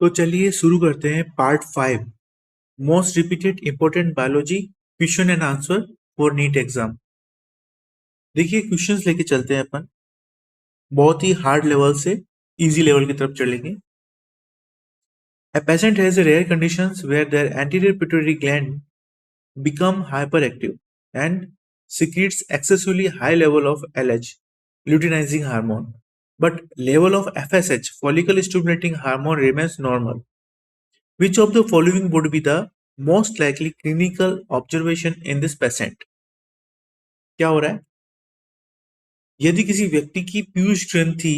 तो चलिए शुरू करते हैं part 5 most repeated important biology question and answer for NEET exam. देखिए क्वेश्चंस लेके चलते हैं अपन, बहुत ही हार्ड लेवल से इजी लेवल की तरफ चलेंगे। A patient has a rare conditions where their anterior pituitary gland become hyperactive and secretes excessively high level of LH, luteinizing hormone, but level of FSH, follicle stimulating hormone, remains normal. Which of the following would be the most likely clinical observation in this patient? क्या हो रहा है? यदि किसी व्यक्ति की पीयूष ग्रंथि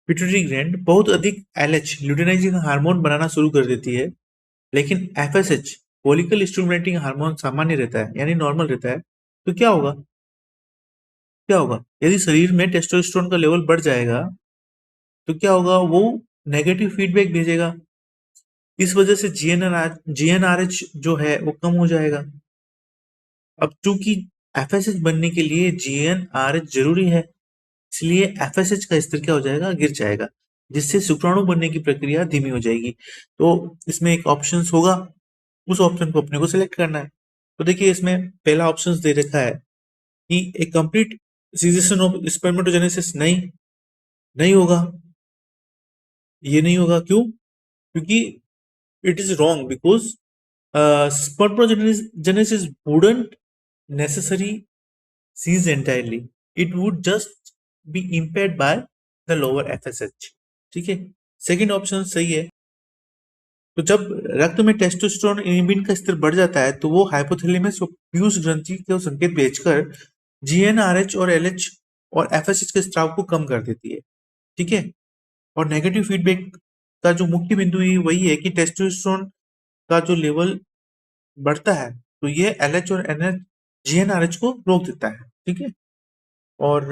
pituitary gland बहुत अधिक एलएच ल्यूटिनाइजिंग हार्मोन बनाना शुरू कर देती है, लेकिन एफएसएच फॉलिकल स्टिमुलेटिंग हार्मोन सामान्य रहता है यानी नॉर्मल रहता है, तो क्या होगा? यदि शरीर में टेस्टोस्टेरोन का लेवल बढ़ जाएगा तो क्या होगा? वो नेगेटिव फीडबैक भेजेगा। इस वजह से जीएनआरएच जो है वो कम हो जाएगा। अब चूंकि एफएसएच बनने के लिए जीएनआरएच जरूरी है, इसलिए एफएसएच का स्तर क्या हो जाएगा? गिर जाएगा, जिससे शुक्राणु बनने की प्रक्रिया धीमी हो जाएगी। तो इसमें एक ऑप्शन होगा, उस ऑप्शन को अपने को सिलेक्ट करना है। तो देखिए इसमें पहला ऑप्शन दे रखा है कि एक कंप्लीट सीजेशन ऑफ स्पर्मेटोजेनेसिस नहीं होगा। ये नहीं होगा, क्यों? क्योंकि it is wrong because spermatogenesis wouldn't necessary cease entirely. It would just be impaired by the lower FSH. ठीक है, सेकेंड ऑप्शन सही है। तो जब रक्त में टेस्टोस्टेरोन इनहिबिन का स्तर बढ़ जाता है तो वो हाइपोथैलेमस और पीयूष ग्रंथि को संकेत भेजकर जीएनआरएच और एलएच और एफएसएच के स्राव को कम कर देती है। ठीक है, और नेगेटिव फीडबैक का जो मुख्य बिंदु है वही है कि टेस्टोस्टेरोन का जो लेवल बढ़ता है तो ये एलएच और एनएच जीएनआरएच को रोक देता है। ठीक है, और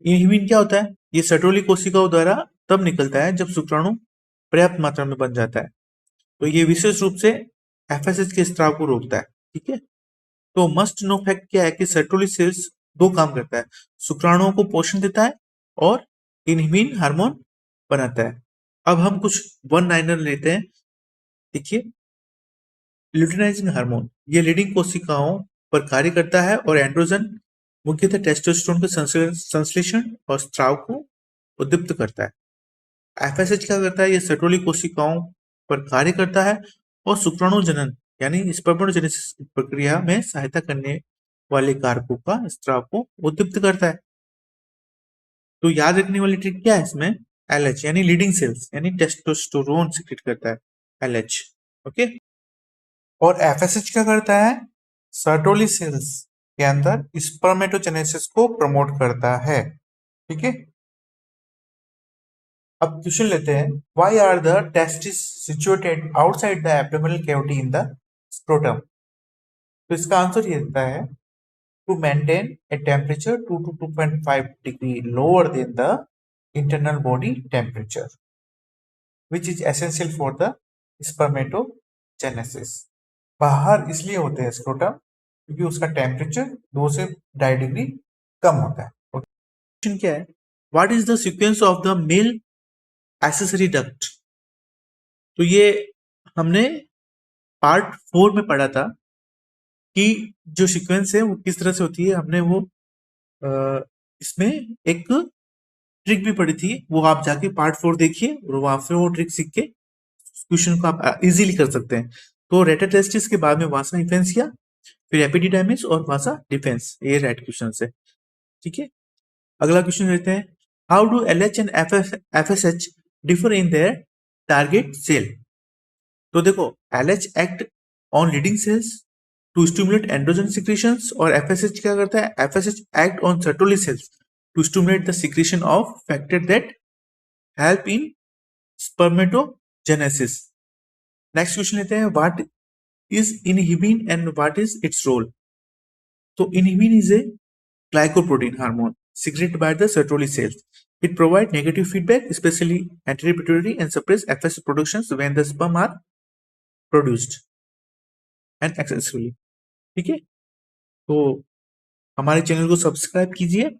इनहिबिन क्या होता है? ये सर्टोली कोशिकाओं द्वारा तब निकलता है जब शुक्राणु पर्याप्त मात्रा में बन जाता है, तो ये विशेष रूप से एफएसएच के स्राव को रोकता है। ठीक है, तो मस्ट नो फैक्ट क्या है कि सर्टोली सेल्स दो काम करता है, शुक्राणुओं को पोषण देता है और इनहिबिन हार्मोन बनाता है। अब हम कुछ वन लाइनर लेते हैं। देखिए, ल्यूटिनाइजिंग हार्मोन ये लीडिंग कोशिकाओं पर कार्य करता है और एंड्रोजन मुख्यतः टेस्टोस्टेरोन के संश्लेषण और स्राव को उद्दीप्त करता है। एफएसएच क्या करता है? ये सर्टोली कोशिकाओं पर कार्य करता है और शुक्राणु जनन यानी स्पर्मेटोजेनेसिस की प्रक्रिया में सहायता करने वाले कारकों का स्राव को उद्दीप्त करता है। तो याद रखने वाली ट्रिक क्या है इसमें? एलएच यानी लीडिंग सेल्स यानी टेस्टोस्टेरोन सीक्रेट करता है, एलएच। ओके, और एफएसएच क्या करता है? सर्टोली सेल्स के अंदर स्पर्मेटोजेनेसिस को प्रमोट करता है। ठीक है, अब क्वेश्चन लेते हैं, why are the testis situated outside the abdominal cavity in the scrotum? तो इसका आंसर ये देता है, to maintain a temperature 2 to 2.5 degree lower than the internal body temperature which is essential for the spermatogenesis. बाहर इसलिए होते हैं scrotum क्योंकि उसका टेम्परेचर 2 से 2.5 डिग्री कम होता है। क्वेश्चन क्या है? What is the sequence of the male accessory duct? तो ये हमने पार्ट 4 में पढ़ा था कि जो सीक्वेंस है वो किस तरह से होती है। हमने वो इसमें एक ट्रिक भी पढ़ी थी, वो आप जाके पार्ट 4 देखिए और वहां से वो ट्रिक सीख के क्वेश्चन को आप इजीली कर सकते हैं। तो रेटाटेस्टिस के बाद में वासा इन्फेंसिया, फिर एपिडिडाइमिस और वासा डिफेंस, ये राइट क्वेश्चन है। ठीक है, अगला क्वेश्चन लेते हैं, how do LH and FSH differ in their target cell? तो देखो, LH act on Leydig cells to stimulate androgen secretions और एफएसएच क्या करता है? FSH act on Sertoli cells to stimulate the secretion of factor that help in spermatogenesis. Next question लेते हैं, what is inhibin and what is its role? तो inhibin is a glycoprotein hormone secreted by the Sertoli cells. It provides negative feedback, especially anterior pituitary, and suppress FSH productions when the sperm are produced and excessively. ठीक है, तो हमारे channel को subscribe कीजिए